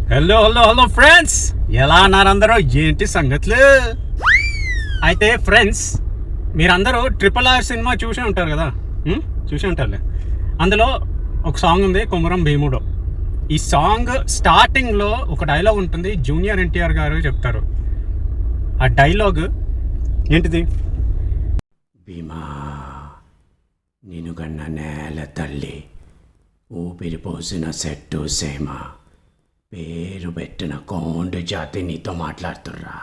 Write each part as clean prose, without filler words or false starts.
Hello hello hello friends, ఎలా అన్నారు అందరూ? ఏంటి సంగతులు? అయితే ఫ్రెండ్స్, మీరందరూ RRR సినిమా చూసే ఉంటారు కదా, చూసే ఉంటారులే. అందులో ఒక సాంగ్ ఉంది, కొమురం భీముడు. ఈ సాంగ్ స్టార్టింగ్లో ఒక డైలాగ్ ఉంటుంది, జూనియర్ ఎన్టీఆర్ గారు చెప్తారు. ఆ డైలాగ్ ఏంటిది? భీమా నిన్ను కన్న నేల తల్లి, ఊపిరి పోసిన సెట్టు సేమ, పేరు పెట్టిన కోండు జాతి నీతో మాట్లాడుతుర్రా,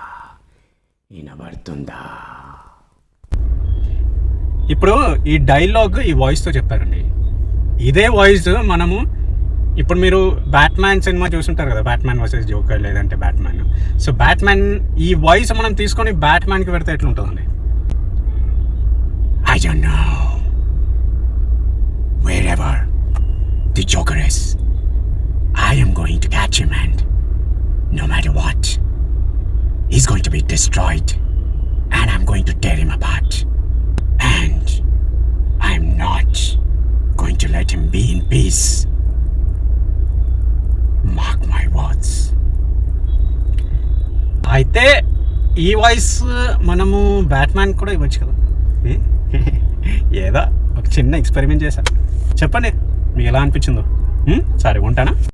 వినబడుతుందా? ఇప్పుడు ఈ డైలాగ్ ఈ వాయిస్తో చెప్పారండి. ఇదే వాయిస్ మనము ఇప్పుడు మీరు బ్యాట్మ్యాన్ సినిమా చూసుంటారు కదా, బ్యాట్మ్యాన్ వర్సెస్ జోకర్ లేదంటే బ్యాట్మ్యాన్. సో బ్యాట్మ్యాన్ ఈ వాయిస్ మనం తీసుకొని బ్యాట్మ్యాన్కి పెడితే ఎట్లుంటుందండి? I don't know. Wherever the Joker is, I am going to catch him, and no matter what, he's going to be destroyed, and I'm going to tear him apart, and I'm not going to let him be in peace. Mark my words. అయితే ఈ voice మనము Batman కూడా ఇవ్వచ్చు కదా. ఏదో ఒక చిన్న experiment చేశా. చెప్పండి మీకు ఎలా అనిపించిందో. సరే ఉంటానా?